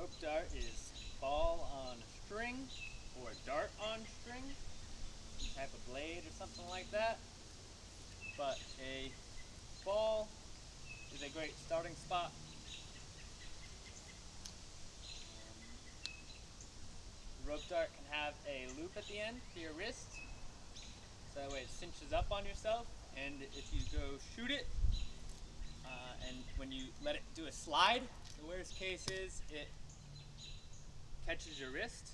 rope dart is ball on string or dart on string, some type of blade or something like that. But a ball is a great starting spot. The rope dart can have a loop at the end for your wrist, so that way it cinches up on yourself. And if you go shoot it, and when you let it do a slide, the worst case is it catches your wrist.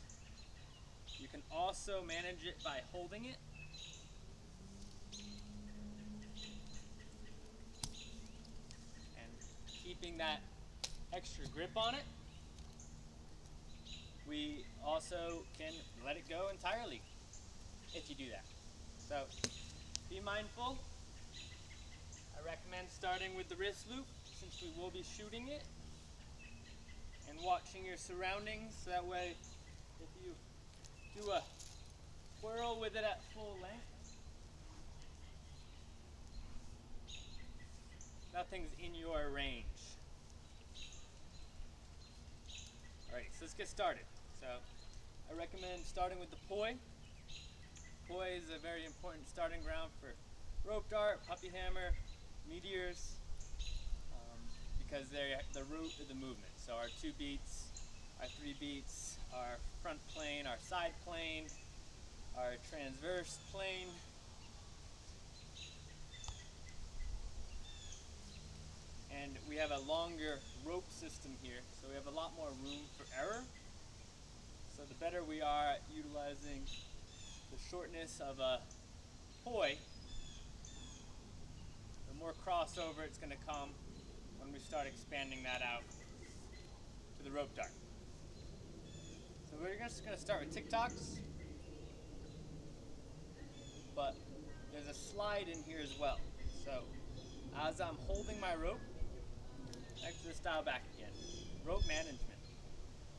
You can also manage it by holding it. And keeping that extra grip on it. We also can let it go entirely if you do that. So be mindful. I recommend starting with the wrist loop since we will be shooting it, and watching your surroundings so that way if you do a whirl with it at full length, nothing's in your range. Alright, so let's get started. So I recommend starting with the poi. Poi is a very important starting ground for rope dart, puppy hammer, meteors, because they're the root of the movement. So our 2 beats, our 3 beats, our front plane, our side plane, our transverse plane. And we have a longer rope system here, so we have a lot more room for error. So the better we are at utilizing the shortness of a poi, the more crossover it's going to come when we start expanding that out to the rope dart. So we're just going to start with TikToks, but there's a slide in here as well. So as I'm holding my rope, back to the style back again, rope management.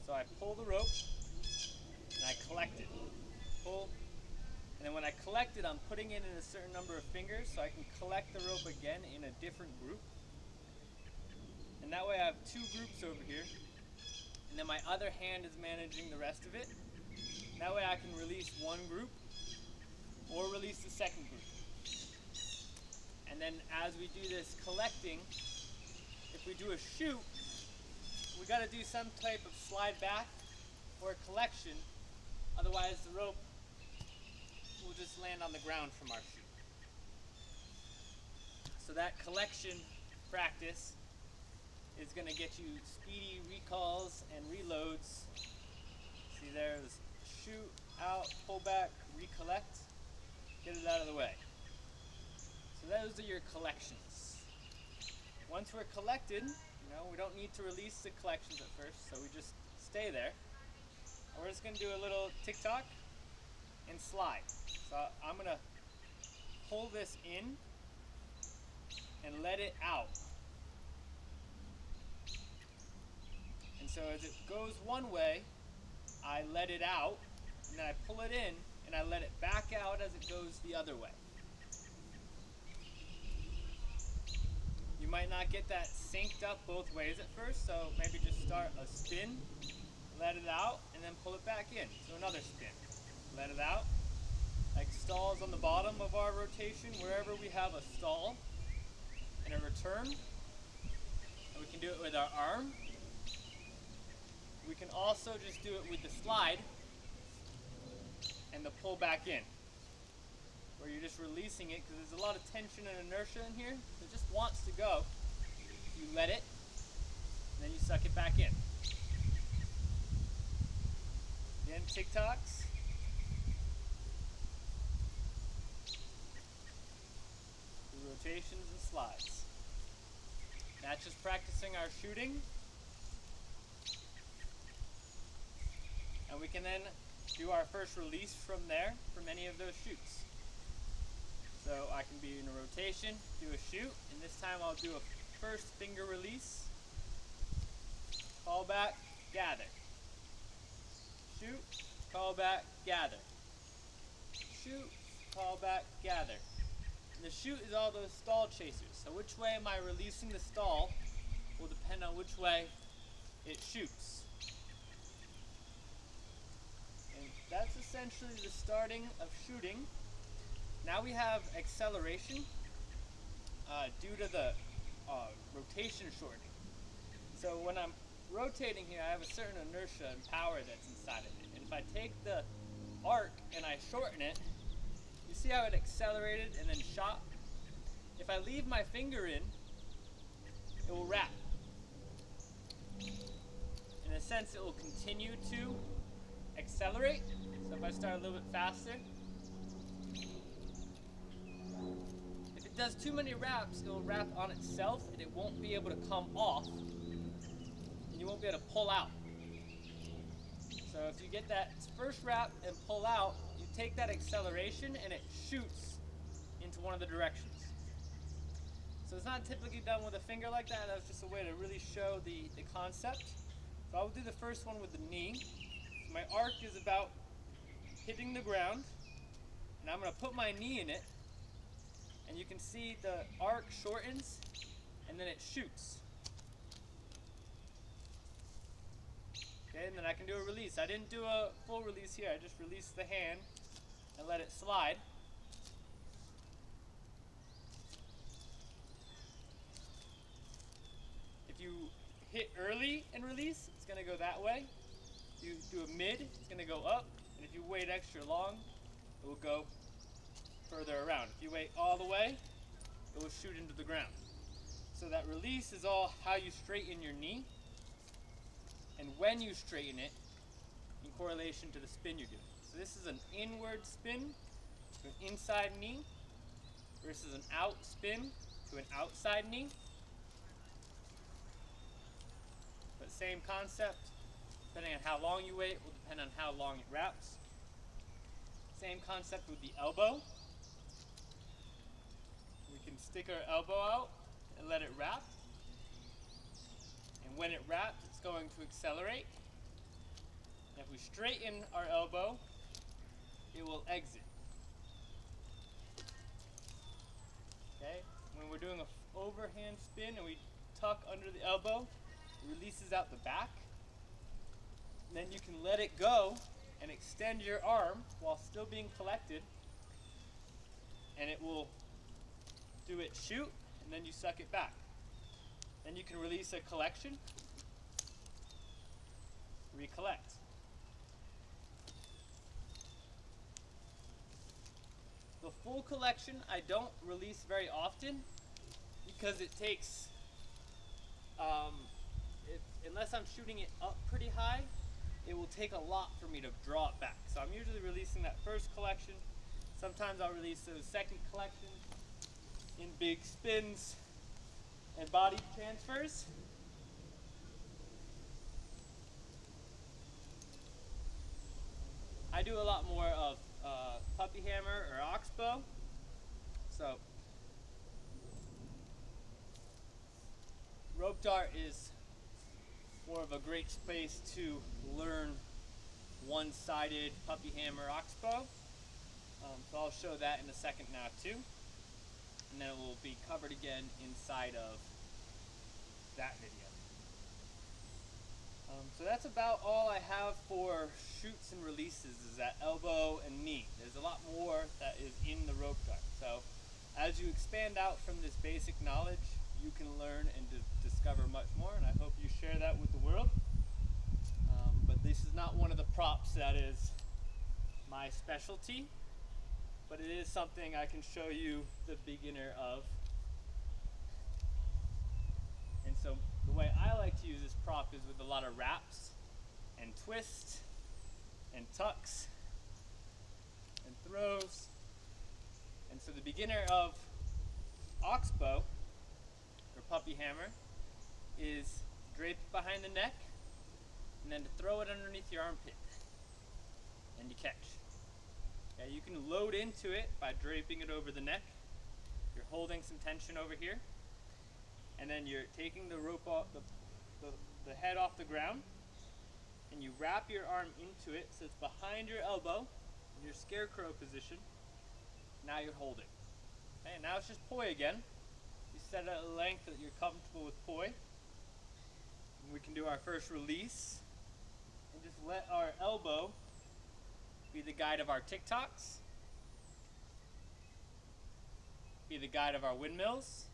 So I pull the rope and I collect it. Pull, and then when I collect it, I'm putting it in a certain number of fingers so I can collect the rope again in a different group. And that way I have 2 groups over here, and then my other hand is managing the rest of it. That way I can release one group or release the second group. And then as we do this collecting, if we do a shoot, we got to do some type of slide back or a collection, otherwise the rope will just land on the ground from our shoot. So that collection practice is going to get you speedy recalls and reloads. See, there's shoot, out, pull back, recollect, get it out of the way. So those are your collections. Once we're collected, we don't need to release the collections at first, so we just stay there. And we're just going to do a little TikTok and slide. So I'm going to pull this in and let it out. And so as it goes one way, I let it out, and then I pull it in, and I let it back out as it goes the other way. You might not get that synced up both ways at first, so maybe just start a spin, let it out, and then pull it back in. So another spin, let it out. Like stalls on the bottom of our rotation, wherever we have a stall and a return. And we can do it with our arm. We can also just do it with the slide and the pull back in, where you're just releasing it because there's a lot of tension and inertia in here. It just wants to go. You let it, and then you suck it back in. Again, TikToks. The rotations and slides. That's just practicing our shooting. And we can then do our first release from there from any of those shoots. So I can be in a rotation, do a shoot, and this time I'll do a first finger release, call back, gather, shoot, call back, gather, shoot, call back, gather. And the shoot is all those stall chasers. So which way am I releasing the stall will depend on which way it shoots. essentially the starting of shooting. Now we have acceleration due to the rotation shortening. So when I'm rotating here, I have a certain inertia and power that's inside of it. And if I take the arc and I shorten it, you see how it accelerated and then shot? If I leave my finger in, it will wrap. In a sense, it will continue to accelerate. So if I start a little bit faster, if it does too many wraps, it will wrap on itself and it won't be able to come off, and you won't be able to pull out. So if you get that first wrap and pull out, you take that acceleration and it shoots into one of the directions. So it's not typically done with a finger like that. That was just a way to really show the concept. So I'll do the first one with the knee. So my arc is about hitting the ground, and I'm going to put my knee in it, and you can see the arc shortens and then it shoots. Okay, and then I can do a release. I didn't do a full release here. I just released the hand and let it slide. If you hit early and release, it's going to go that way. If you do a mid, it's going to go up. And if you wait extra long, it will go further around. If you wait all the way, it will shoot into the ground. So that release is all how you straighten your knee and when you straighten it in correlation to the spin you're doing. So this is an inward spin to an inside knee versus an out spin to an outside knee. But same concept, depending on how long you wait will depend on how long it wraps. Same concept with the elbow. We can stick our elbow out and let it wrap. And when it wraps, it's going to accelerate. And if we straighten our elbow, it will exit. Okay? When we're doing an overhand spin and we tuck under the elbow, it releases out the back. And then you can let it go and extend your arm while still being collected. And it will do it shoot, and then you suck it back. Then you can release a collection, recollect. The full collection I don't release very often because it takes, unless I'm shooting it up pretty high, it will take a lot for me to draw it back. So I'm usually releasing that first collection. Sometimes I'll release the second collection in big spins and body transfers. I do a lot more of puppy hammer or oxbow. So rope dart is more of a great space to learn one-sided puppy hammer oxbow. So I'll show that in a second now too. And then it will be covered again inside of that video. So that's about all I have for shoots and releases, is that elbow and knee. There's a lot more that is in the rope dart. So as you expand out from this basic knowledge, you can learn and discover much more, and I hope you share that with the world. But this is not one of the props that is my specialty, but it is something I can show you the beginner of. And so the way I like to use this prop is with a lot of wraps and twists and tucks and throws. And so the beginner of oxbow or puppy hammer is drape it behind the neck and then to throw it underneath your armpit and you catch. Okay, you can load into it by draping it over the neck. You're holding some tension over here, and then you're taking the rope off the head off the ground, and you wrap your arm into it so it's behind your elbow in your scarecrow position. Now you're holding. Okay, now it's just poi again. You set a length that you're comfortable with poi. And we can do our first release and just let our elbow be the guide of our TikToks, be the guide of our windmills,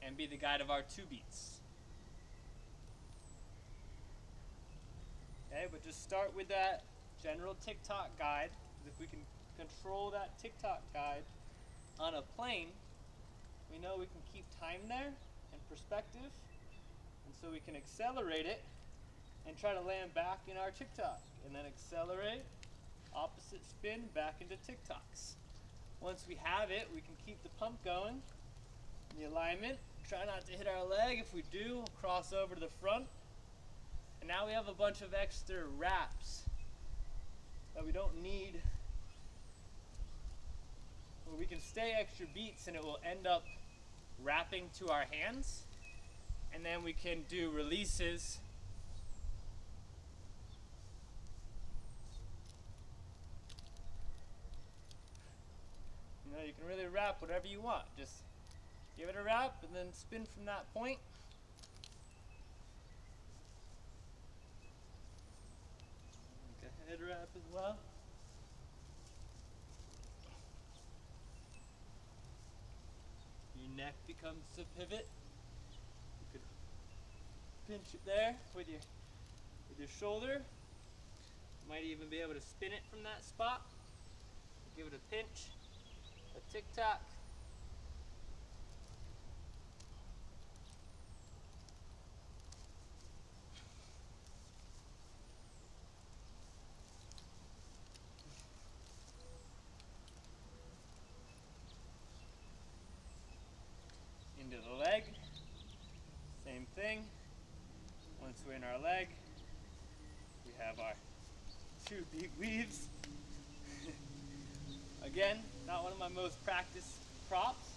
and be the guide of our 2 beats. Okay, but just start with that general TikTok guide. If we can control that TikTok guide on a plane, we know we can keep time there and perspective, and so we can accelerate it and try to land back in our TikTok, and then accelerate, opposite spin, back into TikToks. Once we have it, we can keep the pump going, the alignment, try not to hit our leg. If we do, we'll cross over to the front, and now we have a bunch of extra wraps that we don't need, where we can stay extra beats and it will end up wrapping to our hands, and then we can do releases. You know, you can really wrap whatever you want. Just give it a wrap and then spin from that point. Make a head wrap as well. Your neck becomes the pivot. You could pinch it there with your shoulder. You might even be able to spin it from that spot. Give it a pinch, a TikTok. Into the leg, same thing. Once we're in our leg, we have our 2 beat weaves. Again, not one of my most practiced props,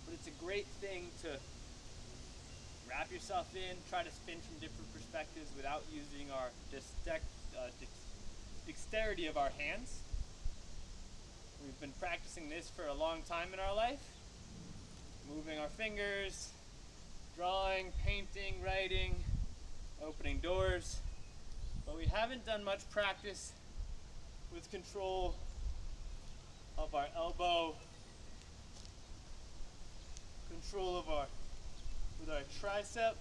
but it's a great thing to wrap yourself in, try to spin from different perspectives without using our dexterity of our hands. We've been practicing this for a long time in our life, moving our fingers, drawing, painting, writing, opening doors, but we haven't done much practice with control of our elbow, control of with our tricep.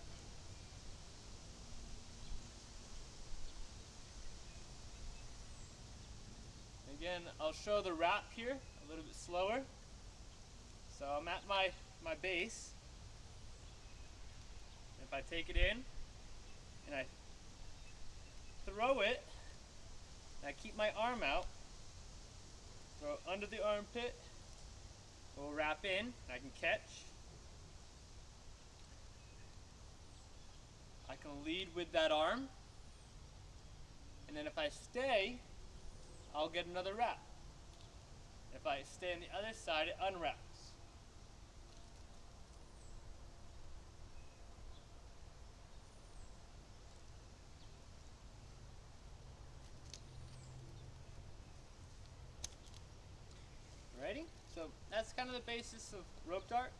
Again, I'll show the wrap here a little bit slower. So I'm at my base. If I take it in and I throw it, and I keep my arm out, throw it under the armpit, we'll wrap in, and I can catch. I can lead with that arm, and then if I stay, I'll get another wrap. If I stay on the other side, it unwraps. Ready? So that's kind of the basis of rope dart.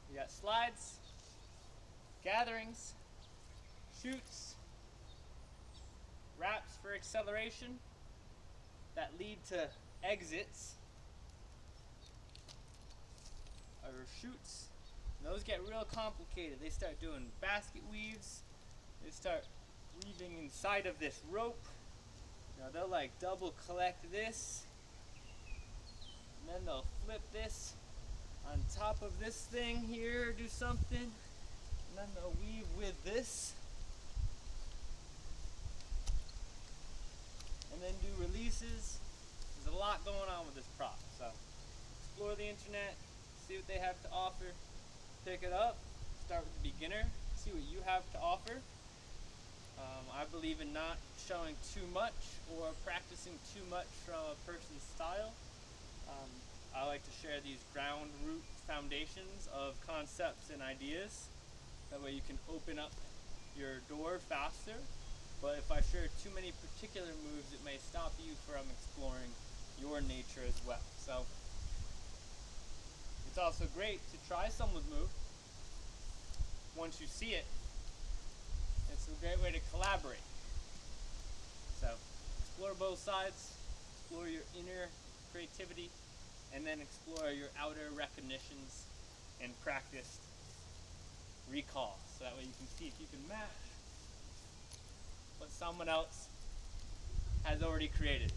You got slides, gatherings, shoots, wraps for acceleration that lead to exits, or shoots. And those get real complicated. They start doing basket weaves. They start weaving inside of this rope. Now they'll like double collect this, and then they'll flip this on top of this thing here, do something, and then they'll weave with this, and then do releases. There's a lot going on with this prop, so explore the internet, see what they have to offer, pick it up, start with the beginner, see what you have to offer. I believe in not showing too much or practicing too much from a person's style. I like to share these ground root foundations of concepts and ideas. That way you can open up your door faster. But if I share too many particular moves, it may stop you from exploring your nature as well. So it's also great to try someone's move. Once you see it, it's a great way to collaborate. So explore both sides, explore your inner creativity, and then explore your outer recognitions and practice recall. So that way you can see if you can match what someone else has already created.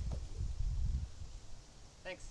Thanks.